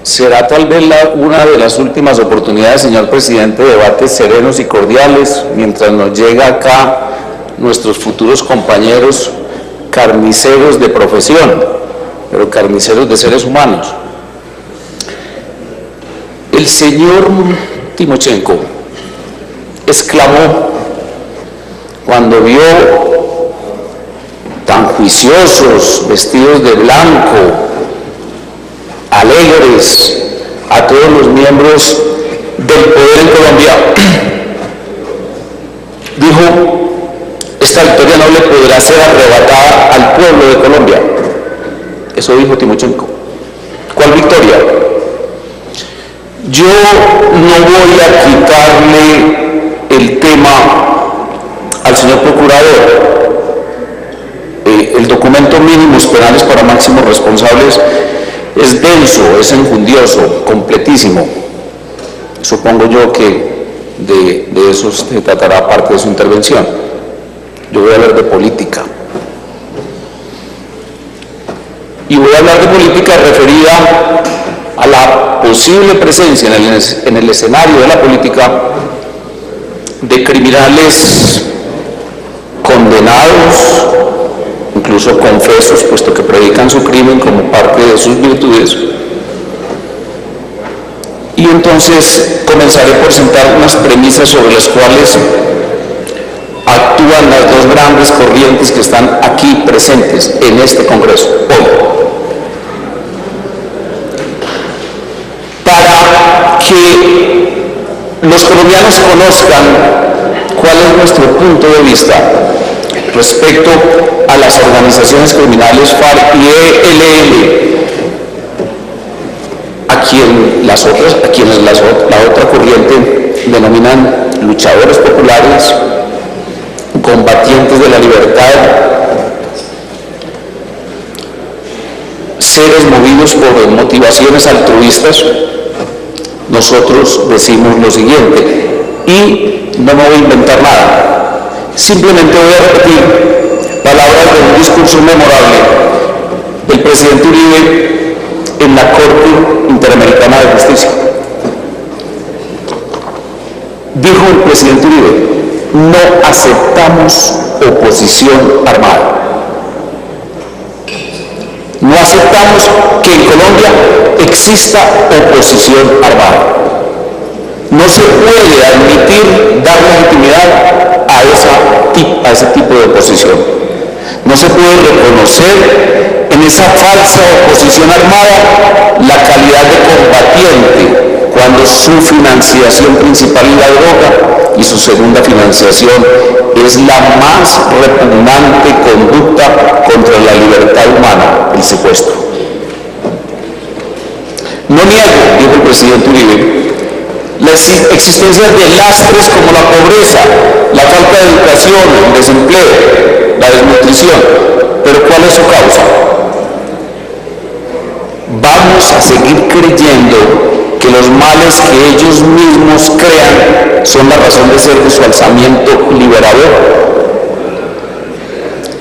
Será tal vez una de las últimas oportunidades, señor presidente, de debates serenos y cordiales, mientras nos llega acá nuestros futuros compañeros carniceros de profesión, pero carniceros de seres humanos. El señor Timochenko exclamó cuando vio tan juiciosos, vestidos de blanco, alegres, a todos los miembros del poder en Colombia, dijo: esta victoria no le podrá ser arrebatada al pueblo de Colombia. Eso dijo Timochenko. ¿Cuál victoria? Yo no voy a quitarle el tema al señor procurador. El documento Mínimos Penales para Máximos Responsables es denso, es enjundioso, completísimo. Supongo yo que de eso se tratará parte de su intervención. Yo voy a hablar de política. Y voy a hablar de política referida a la posible presencia en el escenario de la política de criminales condenados, incluso confesos, puesto que predican su crimen como parte de sus virtudes. Y entonces comenzaré por sentar unas premisas sobre las cuales actúan las dos grandes corrientes que están aquí presentes en este Congreso hoy. Para que los colombianos conozcan cuál es nuestro punto de vista respecto a las organizaciones criminales FARC y ELN, a quienes la otra corriente denominan luchadores populares, combatientes de la libertad, seres movidos por motivaciones altruistas. Nosotros decimos lo siguiente, y no me voy a inventar nada, simplemente voy a repetir palabras de un discurso memorable del presidente Uribe en la Corte Interamericana de Justicia. Dijo el presidente Uribe: no aceptamos oposición armada. No aceptamos que en Colombia exista oposición armada. No se puede admitir dar legitimidad a ese tipo de oposición. No se puede reconocer en esa falsa oposición armada la calidad de combatiente cuando su financiación principal es la droga y su segunda financiación es la más repugnante conducta contra la libertad humana, el secuestro. No niego, dijo el presidente Uribe, la existencia de lastres como la pobreza, la falta de educación, el desempleo, la desnutrición, pero ¿cuál es su causa? Vamos a seguir creyendo que los males que ellos mismos crean son la razón de ser de su alzamiento liberador,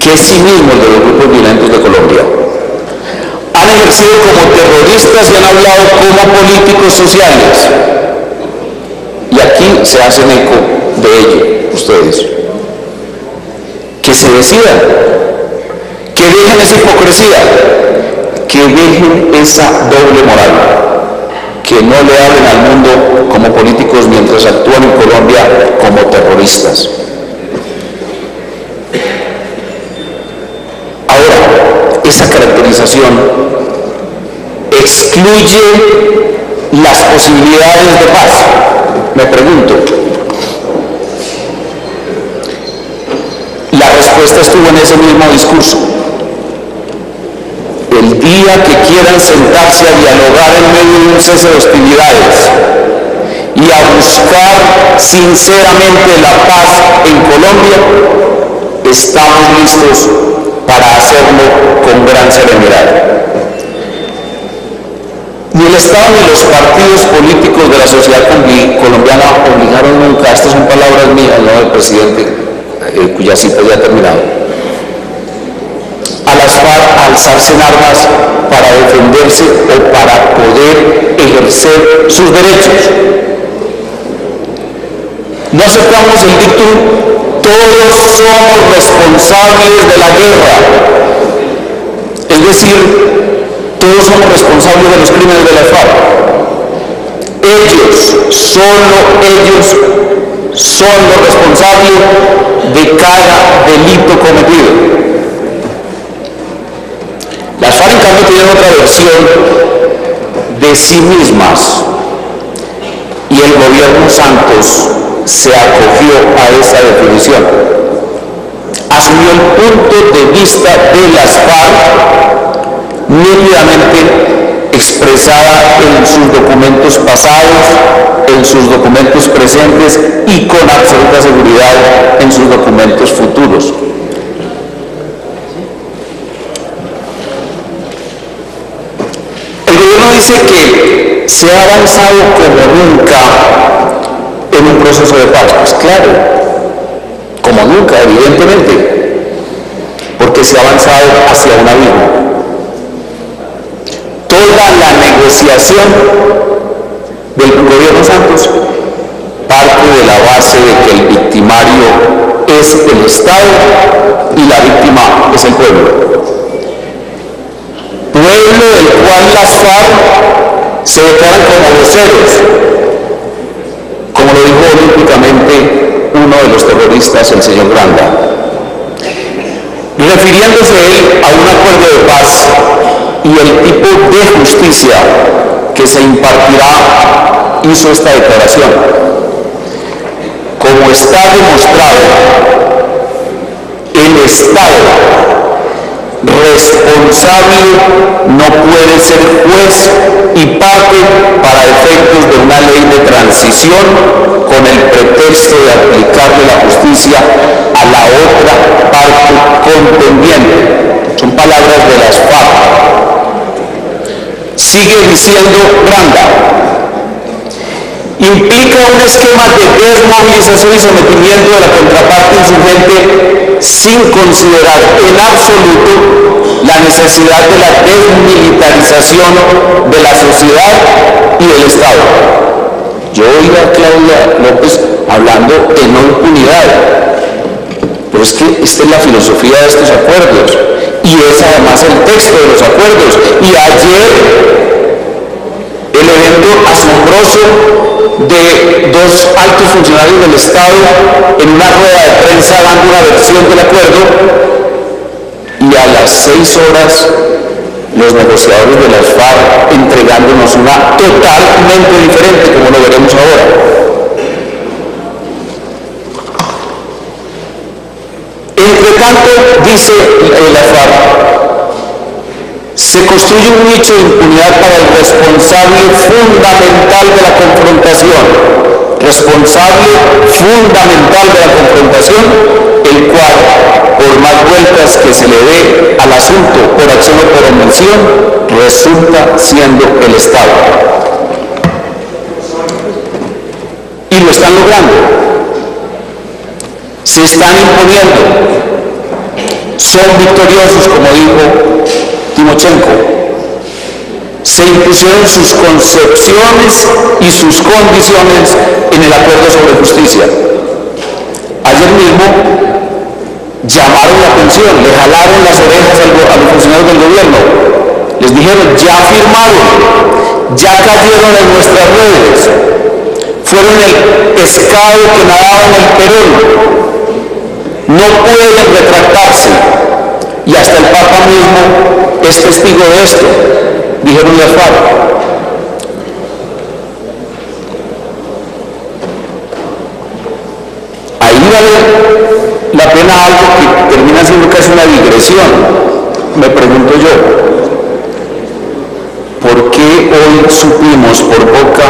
que es cinismo de los grupos violentos de Colombia. Han ejercido como terroristas y han hablado como políticos sociales. Y aquí se hacen eco de ello, ustedes. Que se decidan, que dejen esa hipocresía, que dejen esa doble moral, que no le hablen al mundo como políticos mientras actúan en Colombia como terroristas. Ahora, esa caracterización excluye las posibilidades de paz. Me pregunto, la respuesta estuvo en ese mismo discurso. El día que quieran sentarse a dialogar en medio de un cese de hostilidades y a buscar sinceramente la paz en Colombia, estamos listos para hacerlo con gran serenidad. Ni el Estado ni los partidos políticos de la sociedad colombiana obligaron nunca, estas son palabras mías, no del presidente, cuya cita ya ha terminado, a las FARC a alzarse en armas para defenderse o para poder ejercer sus derechos. No aceptamos el dictum, todos somos responsables de la guerra. Es decir, todos somos responsables de los crímenes de la FARC. Ellos, solo ellos, son los responsables de cada delito cometido. Las FARC, en cambio, tienen otra versión de sí mismas, y el gobierno Santos se acogió a esa definición. Asumió el punto de vista de las FARC nítidamente expresada en sus documentos pasados, en sus documentos presentes y con absoluta seguridad en sus documentos futuros. El gobierno dice que se ha avanzado como nunca en un proceso de paz. Pues claro, como nunca, evidentemente, porque se ha avanzado hacia un abismo. Toda la negociación del gobierno Santos parte de la base de que el victimario es el Estado y la víctima es el pueblo. Pueblo del cual las FARC se declaran como voceros, como lo dijo olímpicamente uno de los terroristas, el señor Granda, refiriéndose él a un acuerdo de paz y el tipo de justicia que se impartirá, hizo esta declaración. Como está demostrado, el Estado responsable no puede ser juez y parte para efectos de una ley de transición con el pretexto de aplicarle la justicia a la otra parte contendiente. Son palabras de las FARC. Sigue diciendo Granda, implica un esquema de desmovilización y sometimiento de la contraparte insurgente sin considerar en absoluto la necesidad de la desmilitarización de la sociedad y del Estado. Yo oigo a Claudia López hablando de no impunidad, pero es que esta es la filosofía de estos acuerdos y es además el texto de los acuerdos. Y ayer el evento asombroso de dos altos funcionarios del Estado en una rueda de prensa dando una versión del acuerdo, y a las 6 horas los negociadores de las FARC entregándonos una totalmente diferente, como lo veremos ahora. Entre tanto, dice la FARC, se construye un nicho de impunidad para el responsable fundamental de la confrontación, el cual, por más vueltas que se le dé al asunto por acción o por omisión, resulta siendo el Estado. Y lo están logrando. Se están imponiendo. Son victoriosos, como dijo Timochenko. Se impusieron sus concepciones y sus condiciones en el acuerdo sobre justicia. Ayer mismo llamaron la atención, le jalaron las orejas a los funcionarios del gobierno. Les dijeron, ya firmaron, ya cayeron en nuestras redes, fueron el pescado que nadaba en el Perón, no pueden retractarse. Y hasta el Papa mismo es testigo de esto, dijeron las FARC. Ahí vale la pena algo que termina siendo casi una digresión. Me pregunto yo, ¿por qué hoy supimos por boca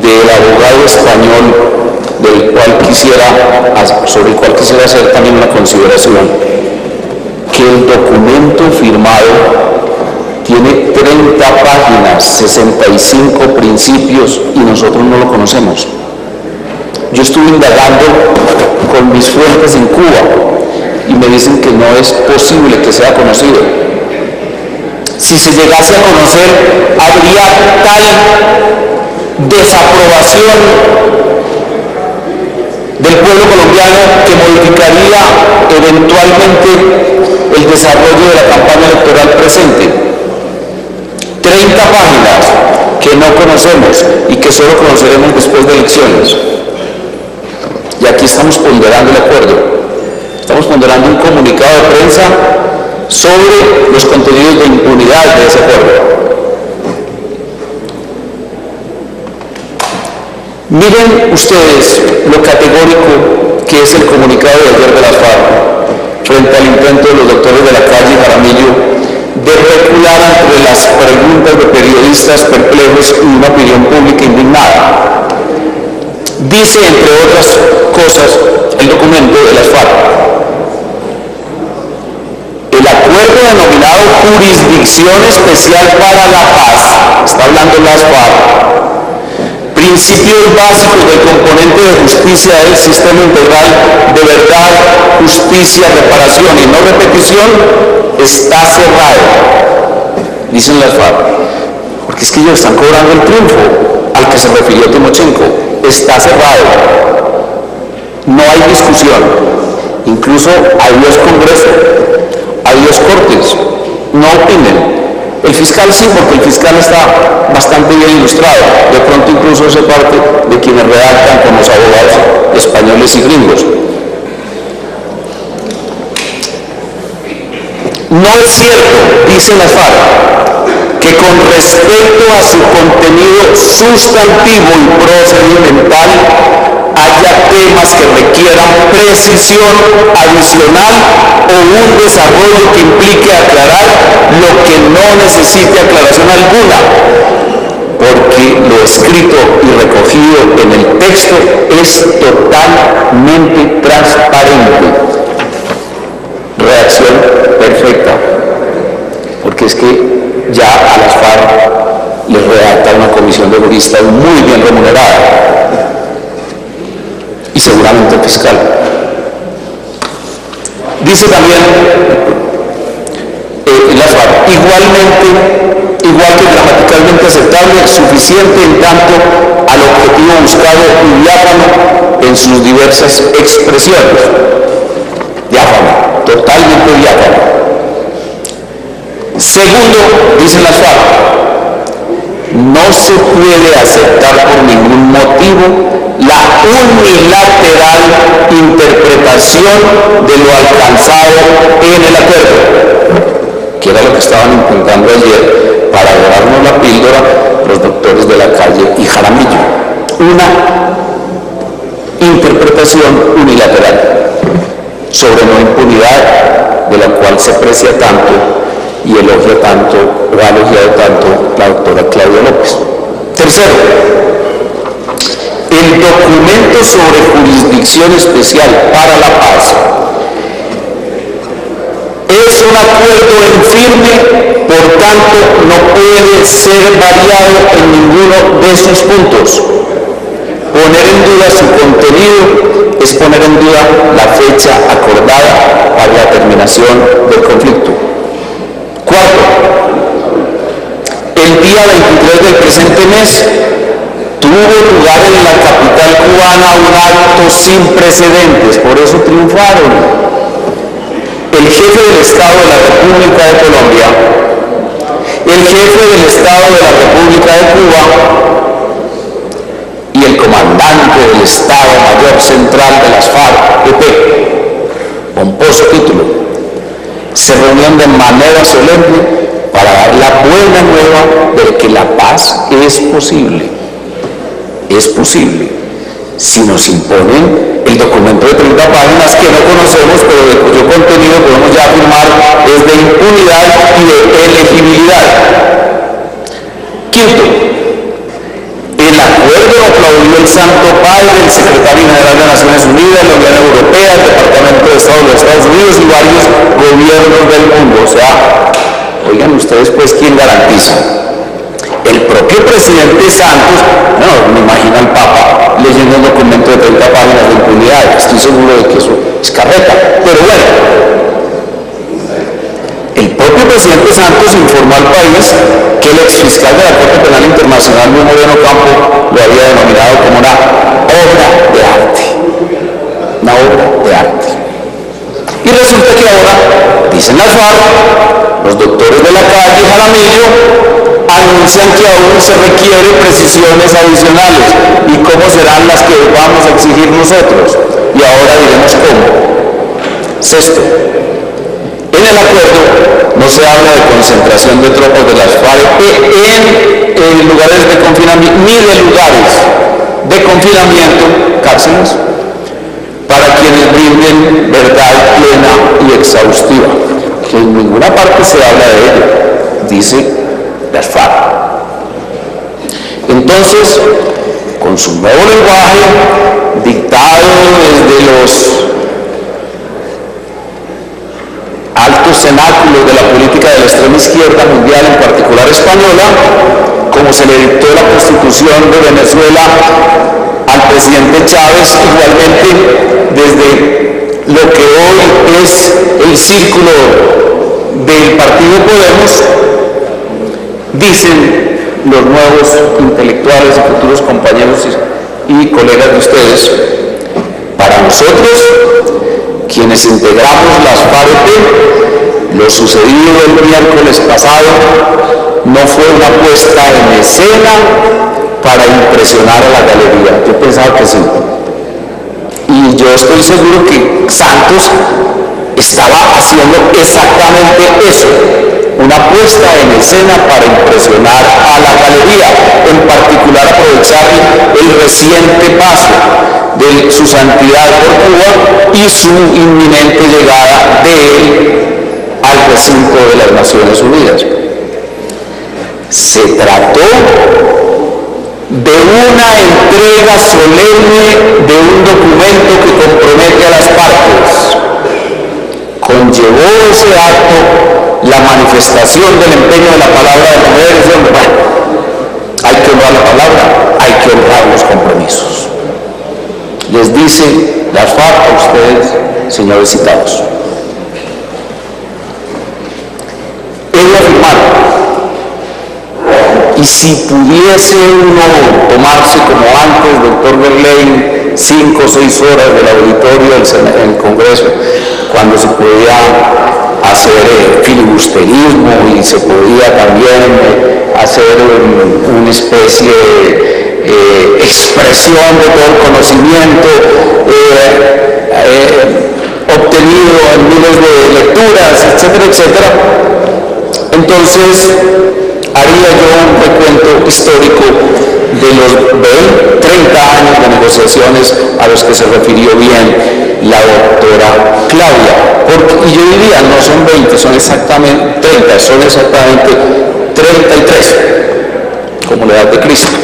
del abogado español sobre el cual quisiera hacer también una consideración, que el documento firmado tiene 30 páginas, 65 principios y nosotros no lo conocemos? Yo estuve indagando con mis fuentes en Cuba y me dicen que no es posible que sea conocido. Si se llegase a conocer, hay habría tal desaprobación del pueblo colombiano que modificaría eventualmente el desarrollo de la campaña electoral presente. 30 páginas que no conocemos y que solo conoceremos después de elecciones. Y aquí estamos ponderando el acuerdo. Estamos ponderando un comunicado de prensa sobre los contenidos de impunidad de ese acuerdo. Miren ustedes lo categórico que es el comunicado de ayer de las FARC frente al intento de los doctores de la calle Jaramillo de recular ante las preguntas de periodistas perplejos y una opinión pública indignada. Dice, entre otras cosas, el documento de las FARC: el acuerdo denominado Jurisdicción Especial para la Paz, está hablando las FARC, principios básicos del componente de justicia del sistema integral de verdad, justicia, reparación y no repetición, está cerrado, dicen las FARC, porque es que ellos están cobrando el triunfo al que se refirió Timochenko. Está cerrado, no hay discusión, incluso adiós Congreso, adiós Cortes, no opinen. El fiscal sí, porque el fiscal está bastante bien ilustrado, de pronto incluso hace parte de quienes redactan con los abogados españoles y gringos. No es cierto, dice la FARC, que con respecto a su contenido sustantivo y procedimental haya temas que requieran precisión adicional o un desarrollo que implique aclarar lo que no necesite aclaración alguna, porque lo escrito y recogido en el texto es totalmente transparente. Reacción perfecta, porque es que ya a las FARC les redacta una comisión de juristas muy bien remunerada y seguramente el fiscal. Dice también las FARC, igual que gramaticalmente aceptable, suficiente en tanto al objetivo buscado y diáfano en sus diversas expresiones. Diáfano, totalmente diáfano. Segundo, dicen las FARC, no se puede aceptar por ningún motivo la unilateral interpretación de lo alcanzado en el acuerdo, que era lo que estaban intentando ayer para dorarnos la píldora los doctores de la calle y Jaramillo. Una interpretación unilateral sobre la impunidad de la cual se precia tanto y elogia tanto, o ha elogiado tanto la doctora Claudia López. Tercero, el documento sobre jurisdicción especial para la paz es un acuerdo en firme, por tanto no puede ser variado en ninguno de sus puntos. Poner en duda su contenido es poner en duda la fecha acordada para la terminación del conflicto. Cuarto, el día 23 del presente mes tuvo lugar en la capital cubana un acto sin precedentes, por eso triunfaron. El jefe del Estado de la República de Colombia, el jefe del Estado de la República de Cuba y el comandante del Estado Mayor Central de las FARC-EP, pomposo título, se reunieron de manera solemne para dar la buena nueva de que la paz es posible. Es posible si nos imponen el documento de 30 páginas que no conocemos, pero de cuyo contenido podemos ya afirmar es de impunidad y de elegibilidad. Quinto, el acuerdo lo aplaudió el Santo Padre, el Secretario General de Naciones Unidas, la Unión Europea, el Departamento de Estado de los Estados Unidos y varios gobiernos del mundo. O sea, oigan ustedes pues, ¿quién garantiza? El propio presidente Santos, no, me imagino al Papa leyendo un documento de 30 páginas de impunidad, estoy seguro de que eso es carreta, pero bueno, el propio presidente Santos informó al país que el exfiscal de la Corte Penal Internacional, Luis Moreno Campo, lo había denominado como una obra de arte. Una obra de arte. Y resulta que ahora, dicen las FARC, los doctores de la calle Jaramillo anuncian que aún se requieren precisiones adicionales. ¿Y cómo serán las que vamos a exigir nosotros? Y ahora diremos cómo. Sexto, en el acuerdo no se habla de concentración de tropas de las FARC en lugares de confinamiento, ni de lugares de confinamiento, cárceles, para quienes brinden verdad plena y exhaustiva, que en ninguna parte se habla de ello, dice las FARC. Entonces, con su nuevo lenguaje, dictado desde los altos cenáculos de la política de la extrema izquierda mundial, en particular española, como se le dictó la Constitución de Venezuela al presidente Chávez, igualmente desde lo que hoy es el círculo del Partido Podemos, dicen los nuevos intelectuales y futuros compañeros y colegas de ustedes, para nosotros, quienes integramos las FARC, lo sucedido el miércoles pasado no fue una puesta en escena para impresionar a la galería. Yo pensaba que sí. Y yo estoy seguro que Santos estaba haciendo exactamente eso, una puesta en escena para impresionar a la galería, en particular aprovechar el reciente paso de su santidad por Cuba y su inminente llegada de él al recinto de las Naciones Unidas. Se trató de una entrega solemne de un documento que compromete a las partes. Conllevó ese acto la manifestación del empeño de la palabra de mujeres y hombres. Bueno, hay que honrar la palabra, hay que honrar los compromisos. Les dice las FARC a ustedes, señores citados. Ellos afirmaron, y si pudiese uno tomarse como antes, doctor Verlaine, 5 o 6 horas del auditorio del Congreso, cuando se podía hacer filibusterismo y se podía también hacer una especie de expresión de todo el conocimiento obtenido en miles de lecturas, etcétera, etcétera. Entonces, haría yo un recuento histórico de los 30 años de negociaciones a los que se refirió bien la doctora Claudia. Y yo diría, no son 20, son exactamente 30, son exactamente 33, como la edad de Cristo.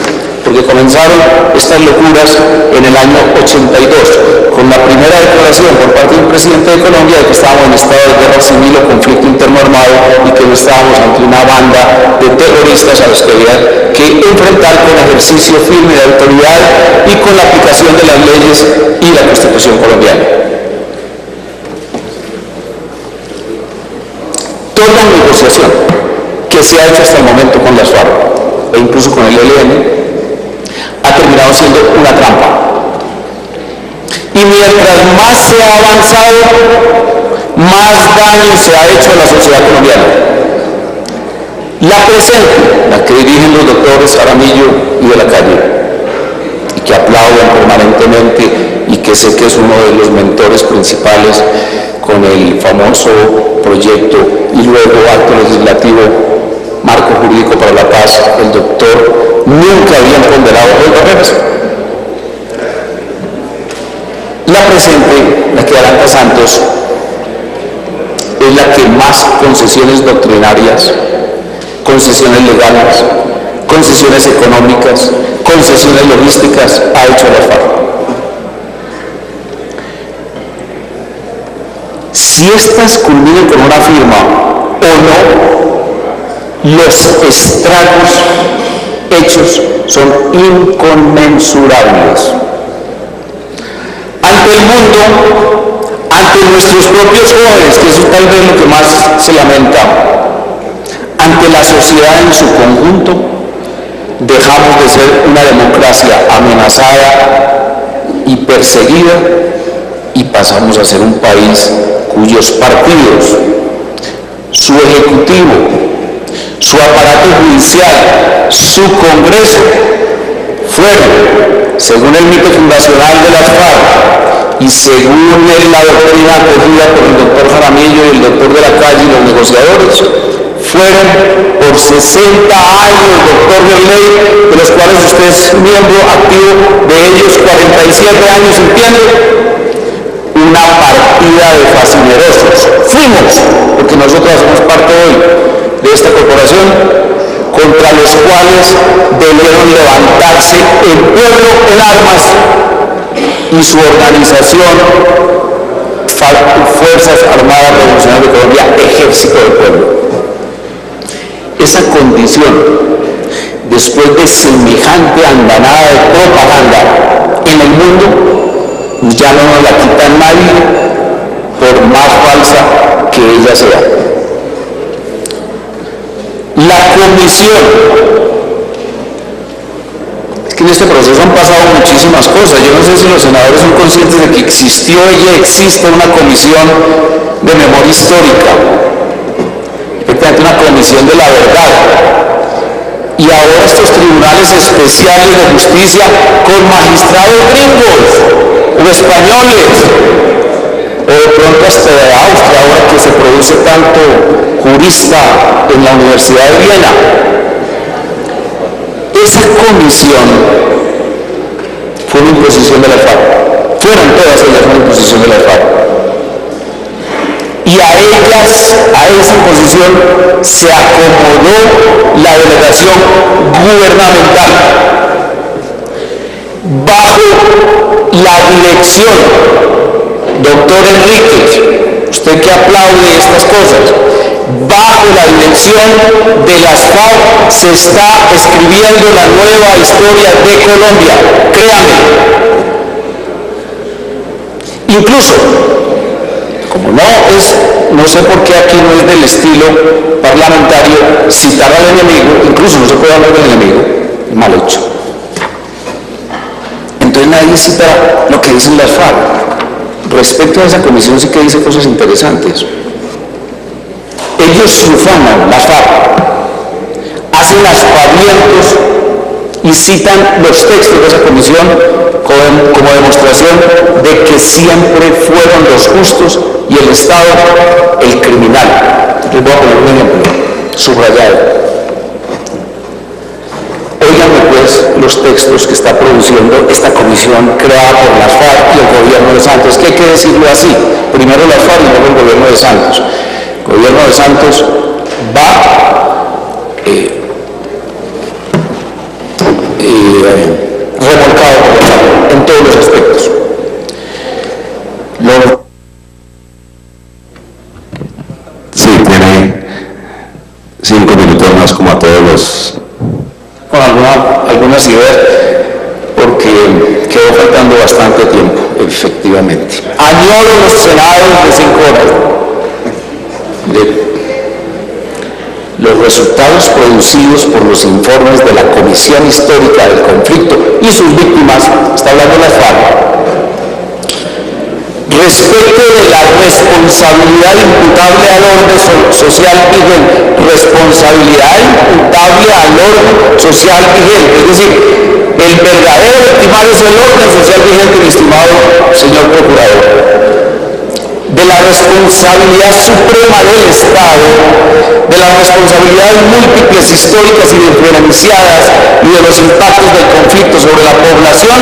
Porque comenzaron estas locuras en el año 82, con la primera declaración por parte del presidente de Colombia de que estábamos en estado de guerra civil o conflicto interno armado y que no estábamos ante una banda de terroristas a los que había que enfrentar con ejercicio firme de autoridad y con la aplicación de las leyes y la Constitución colombiana. Toda negociación que se ha hecho hasta el momento con las FARC e incluso con el ELN ha terminado siendo una trampa. Y mientras más se ha avanzado, más daño se ha hecho a la sociedad colombiana. La presente, la que dirigen los doctores Jaramillo y de la calle, y que aplauden permanentemente, y que sé que es uno de los mentores principales con el famoso proyecto y luego acto legislativo Marco Jurídico para la Paz, el doctor, nunca habían ponderado las barreras. La presente, la que Aranca Santos, es la que más concesiones doctrinarias, concesiones legales, concesiones económicas, concesiones logísticas ha hecho la FARC. Si estas culminan con una firma o no, los estragos hechos son inconmensurables. Ante el mundo, ante nuestros propios jóvenes, que eso tal vez lo que más se lamenta, ante la sociedad en su conjunto, dejamos de ser una democracia amenazada y perseguida y pasamos a ser un país cuyos partidos, su ejecutivo, su aparato judicial, su Congreso fueron, según el mito fundacional de las FARC y según la doctrina acogida por el doctor Jaramillo y el doctor de la Calle y los negociadores, fueron por 60 años, doctor Berley, de los cuales usted es miembro activo, de ellos 47 años, entiende, una partida de fascinerosos. Fuimos, porque nosotros hacemos parte hoy de esta corporación, contra los cuales debieron levantarse el pueblo en armas y su organización, Fuerzas Armadas Revolucionarias de Colombia, Ejército del Pueblo. Esa condición, después de semejante andanada de propaganda en el mundo, ya no nos la quita nadie, por más falsa que ella sea. La comisión, es que en este proceso han pasado muchísimas cosas. Yo no sé si los senadores son conscientes de que existió y existe una comisión de memoria histórica, efectivamente una comisión de la verdad, y ahora estos tribunales especiales de justicia con magistrados gringos o españoles, o de pronto hasta de Austria, ahora que se produce tanto jurista en la Universidad de Viena. Esa comisión fue una imposición de la FARC, fueron todas ellas una imposición de la FARC, y a esa imposición se acomodó la delegación gubernamental bajo la dirección, doctor Enrique, usted que aplaude estas cosas, bajo la dirección de las FARC se está escribiendo la nueva historia de Colombia, créame. Incluso, como no sé por qué aquí no es del estilo parlamentario citar al enemigo, incluso no se puede hablar del enemigo, mal hecho. Entonces nadie cita lo que dicen las FARC. Respecto a esa comisión sí que dice cosas interesantes. Ellos se ufanan, las FARC, hacen aspavientos y citan los textos de esa comisión como demostración de que siempre fueron los justos y el Estado el criminal. Les voy a poner un ejemplo subrayado. Óiganme pues los textos que está produciendo esta comisión creada por las FARC y el gobierno de Santos, que hay que decirlo así, primero las FARC y luego el gobierno de Santos. El gobierno de Santos va remolcado por la FARC en todos los aspectos. Sí, tiene 5 minutos más como a todos los... Con algunas ideas, porque quedó faltando bastante tiempo, efectivamente. Añoro los senados de 5 horas. Los resultados producidos por los informes de la Comisión Histórica del Conflicto y sus víctimas, está hablando la FARC, respecto de la responsabilidad imputable al orden social vigente, responsabilidad imputable al orden social vigente, es decir, el verdadero victimario es el orden social vigente, mi estimado señor procurador, de la responsabilidad suprema del Estado, de las responsabilidades múltiples históricas y diferenciadas y de los impactos del conflicto sobre la población,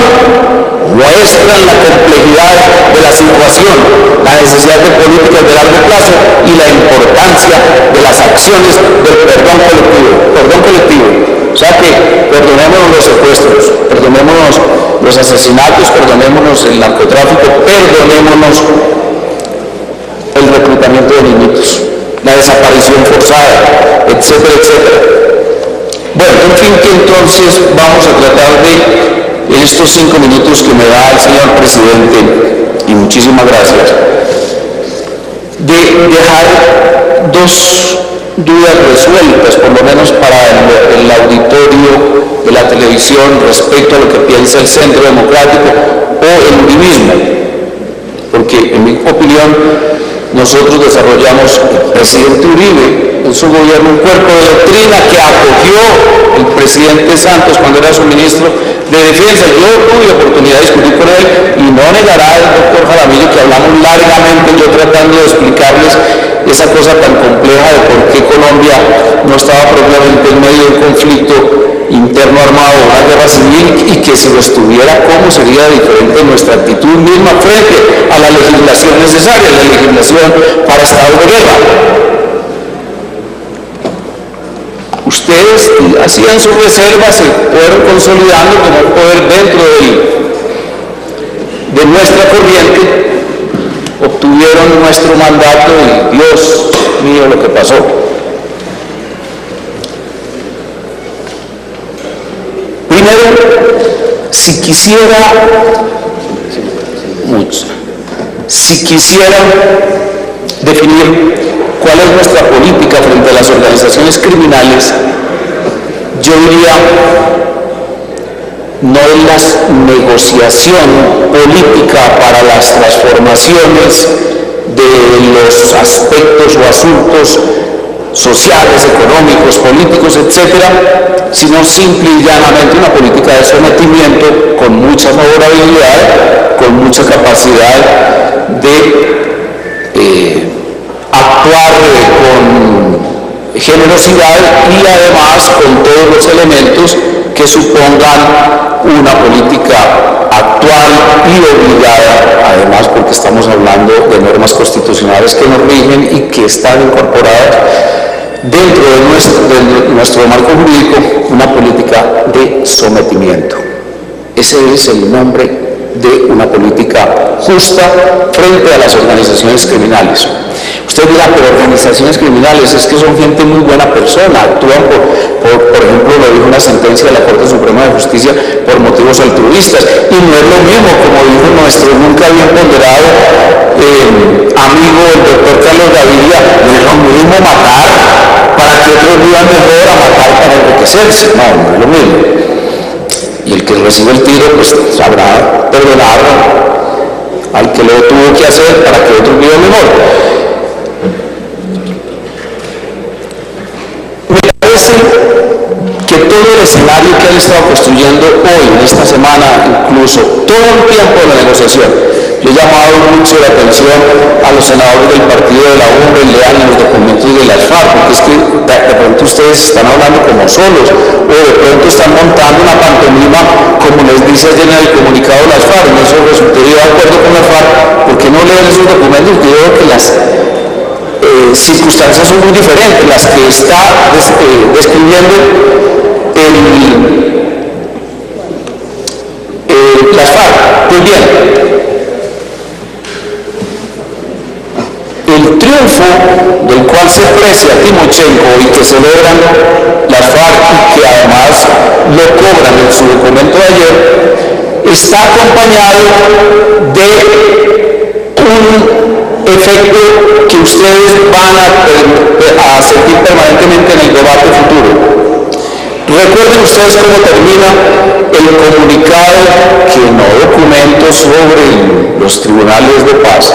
muestran la complejidad de la situación, la necesidad de políticas de largo plazo y la importancia de las acciones del perdón colectivo. O sea que perdonémonos los secuestros, perdonémonos los asesinatos, perdonémonos el narcotráfico, perdonémonos el reclutamiento de niñitos, la desaparición forzada, etcétera, etcétera. Bueno, en fin, que entonces vamos a tratar de, en estos 5 minutos que me da el señor presidente, y muchísimas gracias, de dejar dos dudas resueltas, por lo menos para el auditorio de la televisión, respecto a lo que piensa el Centro Democrático o el uribismo, porque en mi opinión nosotros desarrollamos, el presidente Uribe en su gobierno, un cuerpo de doctrina que acogió el presidente Santos cuando era su ministro de Defensa. Yo tuve oportunidad de discutir con él y no negará el doctor Jaramillo que hablamos largamente, yo tratando de explicarles esa cosa tan compleja de por qué Colombia no estaba propiamente en medio de un conflicto interno armado, una guerra civil, y que si lo estuviera, cómo sería diferente nuestra actitud misma frente a la legislación necesaria, la legislación para estados de guerra. Ustedes hacían sus reservas, se fueron consolidando como un poder dentro de nuestra corriente, obtuvieron nuestro mandato y Dios mío lo que pasó. Primero, si quisiera definir cuál es nuestra política frente a las organizaciones criminales, yo diría, no es la negociación política para las transformaciones de los aspectos o asuntos sociales, económicos, políticos, etcétera, sino simple y llanamente una política de sometimiento con mucha favorabilidad, con mucha capacidad de actuar con generosidad y además con todos los elementos que supongan una política actual y obligada, además porque estamos hablando de normas constitucionales que nos rigen y que están incorporadas dentro de nuestro marco jurídico, una política de sometimiento. Ese es el nombre de una política justa frente a las organizaciones criminales. Usted dirá, pero organizaciones criminales es que son gente muy buena persona, actúan por ejemplo, lo dijo una sentencia de la Corte Suprema de Justicia, por motivos altruistas, y no es lo mismo, como dijo nuestro nunca bien ponderado amigo el doctor Carlos Gaviria, no es lo mismo matar para que otros vivan mejor a matar para enriquecerse, no es lo mismo. Y el que recibe el tiro, pues sabrá perdonar al que lo tuvo que hacer para que otros vivan mejor. Me parece que todo el escenario que han estado construyendo hoy, en esta semana, incluso todo el tiempo de la negociación, le he llamado mucho la atención a los senadores del partido de la UNRWA y lean los documentos de las FARC, porque es que de pronto ustedes están hablando como solos, o de pronto están montando una pantomima, como les dice ayer en el comunicado de las FARC. En eso resultaría de acuerdo con las FARC, porque no leen esos documentos. Yo creo que las circunstancias son muy diferentes, las que está describiendo las FARC. Pues bien, el triunfo del cual se aprecia Timochenko y que celebran las FARC y que además lo cobran en su documento de ayer, está acompañado de un efecto que ustedes van a sentir permanentemente en el debate futuro. Recuerden ustedes cómo termina el comunicado, que no documento, sobre los tribunales de paz,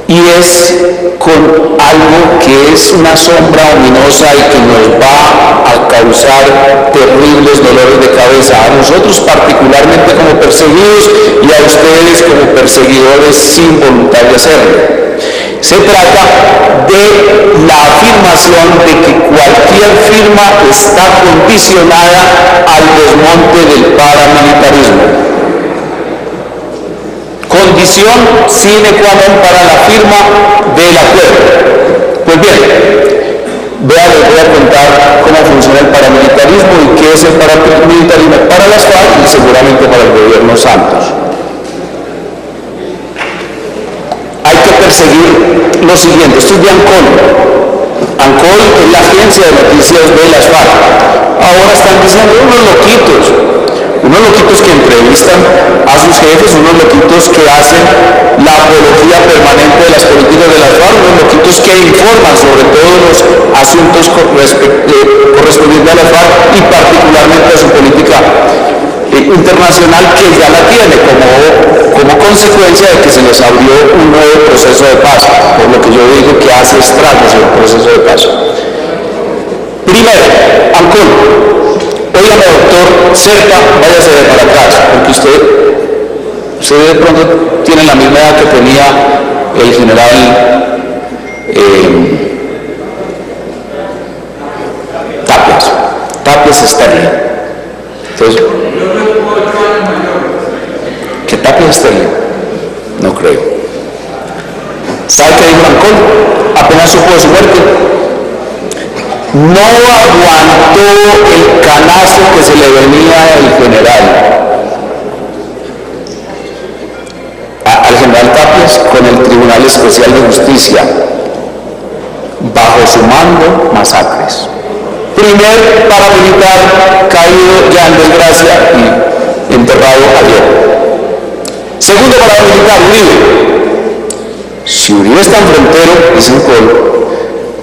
y es con algo que es una sombra ominosa y que nos va a causar terribles dolores de cabeza, a nosotros particularmente como perseguidos y a ustedes como perseguidores sin voluntad de hacerlo. Se trata de la afirmación de que cualquier firma está condicionada al desmonte del paramilitarismo. Condición sine qua non para la firma del acuerdo. Pues bien, les voy a contar cómo funciona el paramilitarismo y qué es el paramilitarismo para las FARC y seguramente para el gobierno Santos. Hay que perseguir lo siguiente. Esto es de ANCOL. ANCOL es la agencia de noticias de las FARC. Ahora están diciendo unos unos loquitos que entrevistan a sus jefes, unos loquitos que hacen la apología permanente de las políticas de las FARC, unos loquitos que informan sobre todos los asuntos correspondientes a las FARC y particularmente a su política internacional, que ya la tiene como consecuencia de que se les abrió un nuevo proceso de paz, por lo que yo digo que hace estragos en el proceso de paz. Primero, Ancol. Óigame, doctor Cerca, váyase de para atrás, porque usted de pronto tiene la misma edad que tenía el general Tapias Sterling. Entonces, ¿qué Tapias Sterling? No creo. ¿Sabe qué dijo Ancol? Apenas supo de su muerte. No aguantó el canazo que se le venía al general Tapias con el Tribunal Especial de Justicia. Bajo su mando, masacres. Primer paramilitar caído ya en desgracia y enterrado ayer. Segundo paramilitar, Uribe. Si Uribe es tan frontero, dice Ancol,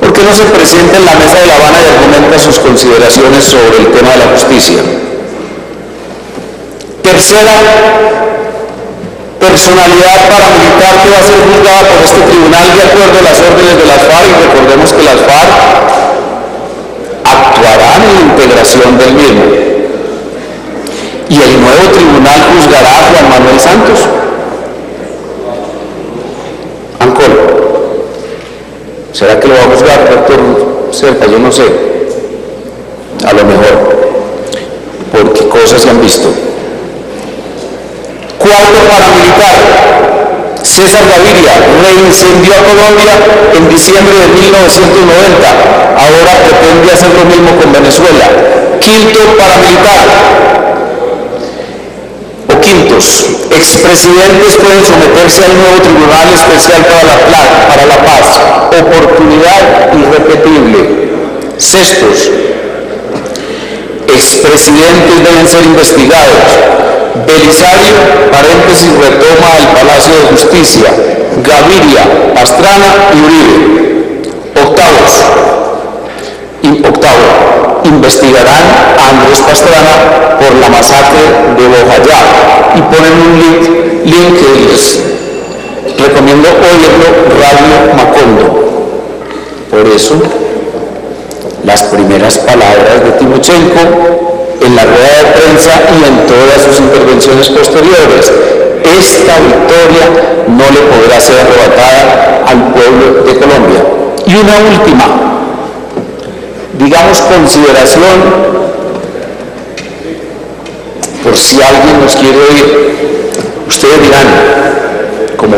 ¿por qué no se presenta en la mesa de La Habana y argumenta sus consideraciones sobre el tema de la justicia? Tercera personalidad paramilitar que va a ser juzgada por este tribunal de acuerdo a las órdenes de las FARC, y recordemos que las FARC actuarán en la integración del mismo. Y el nuevo tribunal juzgará a Juan Manuel Santos. Ancol. ¿Será que lo va a juzgar, doctor Cerca? Yo no sé. A lo mejor. Porque cosas se han visto. Cuarto paramilitar. César Gaviria reincendió a Colombia en diciembre de 1990. Ahora pretende hacer lo mismo con Venezuela. Quinto paramilitar. Quintos, expresidentes pueden someterse al nuevo Tribunal Especial para la Paz. Oportunidad irrepetible. Sextos, expresidentes deben ser investigados. Belisario, paréntesis, retoma el Palacio de Justicia. Gaviria, Pastrana y Uribe. Octavo, investigarán a Andrés Pastrana por la masacre de Bojayá y ponen un link que les recomiendo oírlo, Radio Macondo. Por eso, las primeras palabras de Timochenko en la rueda de prensa y en todas sus intervenciones posteriores: esta victoria no le podrá ser arrebatada al pueblo de Colombia. Y una última, digamos, consideración, por si alguien nos quiere oír. Ustedes dirán, como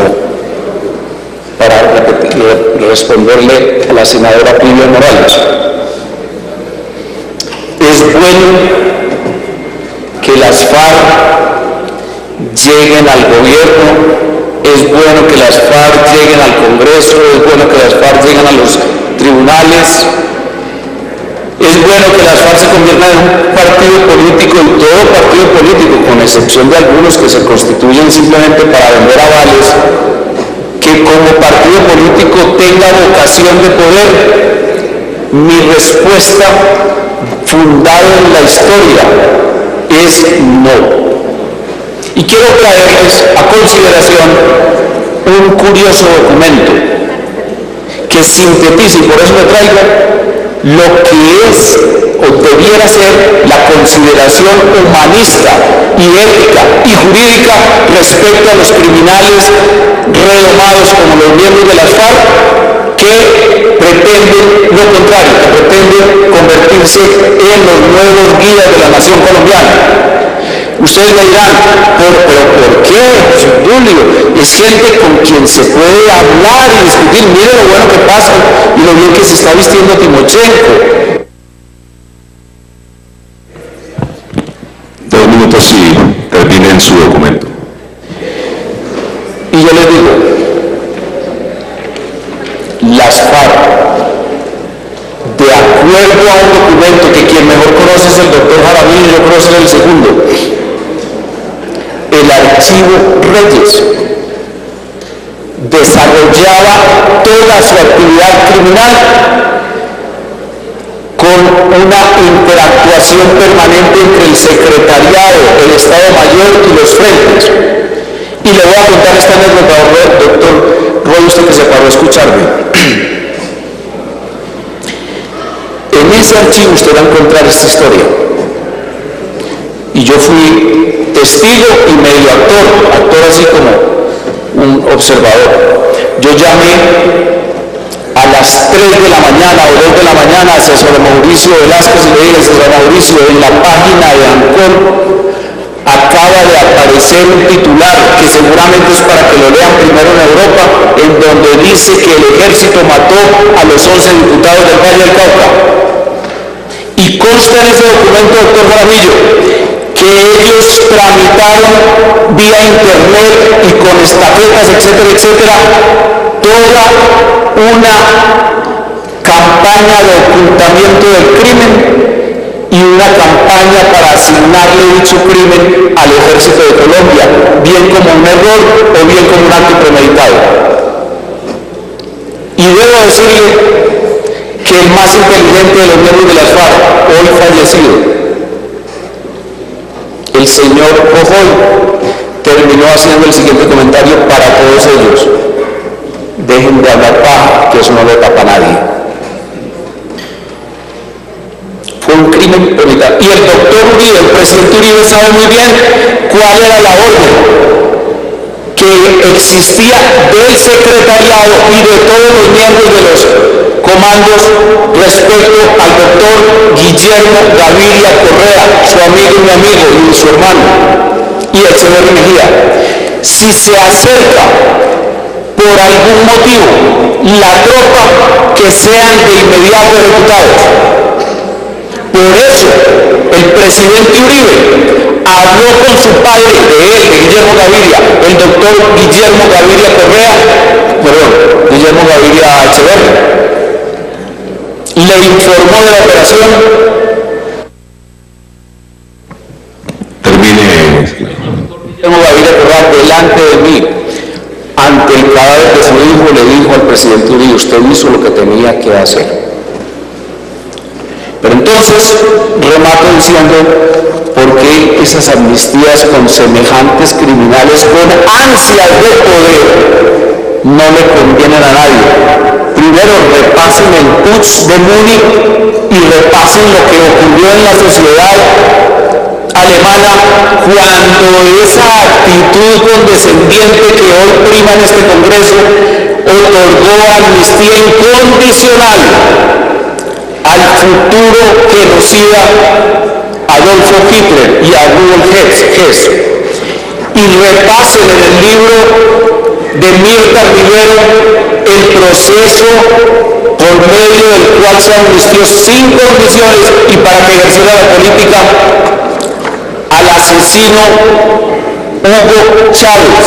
para responderle a la senadora Pilia Morales, es bueno que las FARC lleguen al gobierno, es bueno que las FARC lleguen al Congreso, es bueno que las FARC lleguen a los tribunales. Es bueno que las FARC se conviertan en un partido político, y todo partido político, con excepción de algunos que se constituyen simplemente para vender avales, que como partido político tenga vocación de poder. Mi respuesta, fundada en la historia, es no. Y quiero traerles a consideración un curioso documento que sintetiza, y por eso lo traigo, lo que es o debiera ser la consideración humanista y ética y jurídica respecto a los criminales renomados como los miembros de las FARC, que pretenden lo contrario, que pretenden convertirse en los nuevos guías de la nación colombiana. Ustedes me dirán, ¿pero por qué, Julio? Es gente con quien se puede hablar y discutir. Mire lo bueno que pasa y lo bien que se está vistiendo Timochenko. 2 minutos y terminen su documento. Y yo les digo, las FARC, de acuerdo a un documento que quien mejor conoce es el doctor Jaramillo, yo conozco el segundo, archivo Reyes. Desarrollaba toda su actividad criminal con una interactuación permanente entre el secretariado, el Estado Mayor y los frentes. Y le voy a contar esta anécdota, doctor Roy, usted que se paró a escucharme. En ese archivo usted va a encontrar esta historia. Y yo fui testigo y medio actor así como un observador. Yo llamé a las 3 de la mañana o 2 de la mañana a César Mauricio Velázquez y le dije: César Mauricio, en la página de ANCON acaba de aparecer un titular que seguramente es para que lo lean primero en Europa, en donde dice que el ejército mató a los 11 diputados del Valle del Cauca. Y consta en ese documento, doctor Jaramillo, que ellos tramitaron vía internet y con estafetas, etcétera, etcétera, toda una campaña de ocultamiento del crimen y una campaña para asignarle dicho crimen al ejército de Colombia, bien como un error o bien como un acto premeditado. Y debo decirle que el más inteligente de los miembros de las FARC, hoy fallecido, el señor Jojoy, terminó haciendo el siguiente comentario para todos ellos: dejen de hablar paja, que eso no le tapa a nadie. Fue un crimen premeditado. Y el doctor Uribe, el presidente Uribe, sabe muy bien cuál era la orden que existía del secretariado y de todos los miembros de los comandos respecto al doctor Guillermo Gaviria Correa, su amigo y mi amigo y su hermano, y Echeverri Mejía. Si se acerca por algún motivo la tropa, que sean de inmediato ejecutados. Por eso el presidente Uribe habló con su padre de Guillermo Gaviria, el doctor Guillermo Gaviria Echeverri. Le informó de la operación. Termine. Guillermo Gaviria Correa, delante de mí, ante el cadáver de su hijo, le dijo al presidente Uribe: usted hizo lo que tenía que hacer. Pero entonces remato diciendo: ¿por qué esas amnistías con semejantes criminales, con ansias de poder, no le convienen a nadie? Primero repasen el putsch de Múnich y repasen lo que ocurrió en la sociedad alemana cuando esa actitud condescendiente que hoy prima en este Congreso otorgó amnistía incondicional al futuro genocida Adolfo Hitler y a Rudolf Hess. Y repasen en el libro de Mirta Rivero el proceso por medio del cual se amnistió sin condiciones y para que ejerciera la política al asesino Hugo Chávez,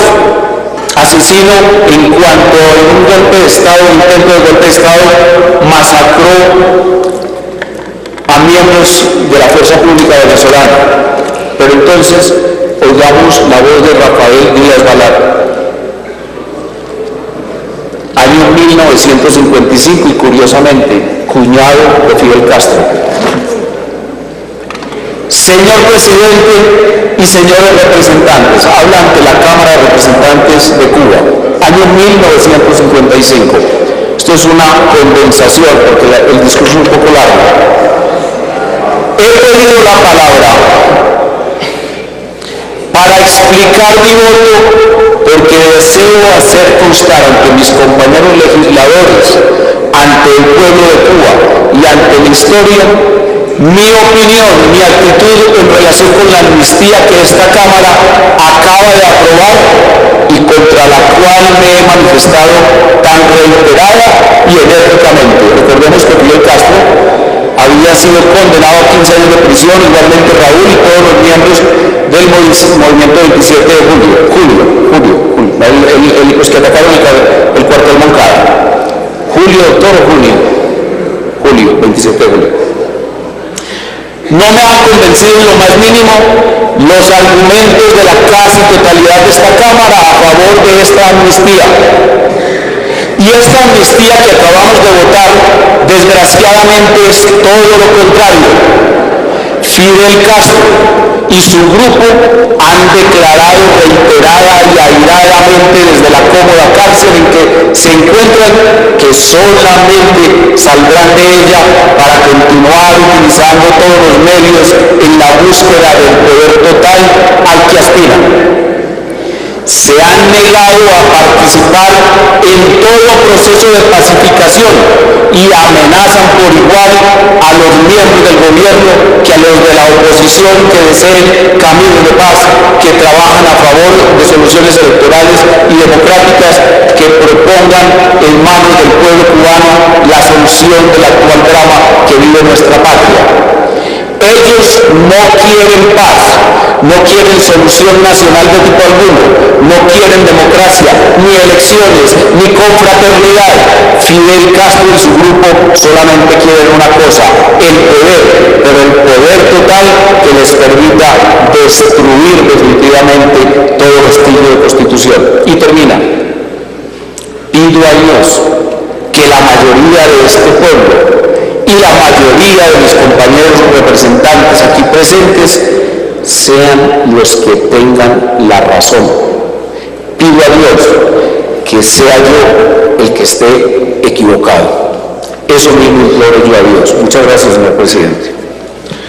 asesino en cuanto en un golpe de Estado, un intento de golpe de Estado, masacró a miembros de la fuerza pública venezolana. Pero entonces oigamos la voz de Rafael Díaz Balart. Año 1955 y curiosamente cuñado de Fidel Castro. Señor presidente y señores representantes, habla ante la Cámara de Representantes de Cuba, año 1955. Esto es una condensación porque el discurso es un poco largo. He pedido la palabra para explicar mi voto porque deseo hacer constar ante mis compañeros legisladores, ante el pueblo de Cuba y ante la historia, mi opinión, mi actitud en relación con la amnistía que esta Cámara acaba de aprobar y contra la cual me he manifestado tan reiterada y enérgicamente. Recordemos que Fidel Castro había sido condenado a 15 años de prisión, igualmente Raúl y todos los miembros del movimiento 27 de julio, los que atacaron el cuartel Moncada. Julio, doctor, o julio, 27 de julio. No me han convencido en lo más mínimo los argumentos de la casi totalidad de esta Cámara a favor de esta amnistía. Y esta amnistía que acabamos de votar, desgraciadamente, es todo lo contrario. Fidel Castro y su grupo han declarado reiterada y airadamente desde la cómoda cárcel en que se encuentran que solamente saldrán de ella para continuar utilizando todos los medios en la búsqueda del poder total al que aspiran. Se han negado a participar en todo proceso de pacificación y amenazan por igual a los miembros del gobierno que a los de la oposición que deseen caminos de paz, que trabajan a favor de soluciones electorales y democráticas que propongan en manos del pueblo cubano la solución del actual drama que vive nuestra patria. Ellos no quieren paz, no quieren solución nacional de tipo alguno, no quieren democracia, ni elecciones, ni confraternidad. Fidel Castro y su grupo solamente quieren una cosa, el poder, pero el poder total que les permita destruir definitivamente todo vestigio de constitución. Y termina. Pido a Dios que la mayoría de este pueblo y la mayoría de mis compañeros representantes aquí presentes sean los que tengan la razón. Pido a Dios que sea yo el que esté equivocado. Eso mismo imploro yo a Dios. Muchas gracias, señor presidente.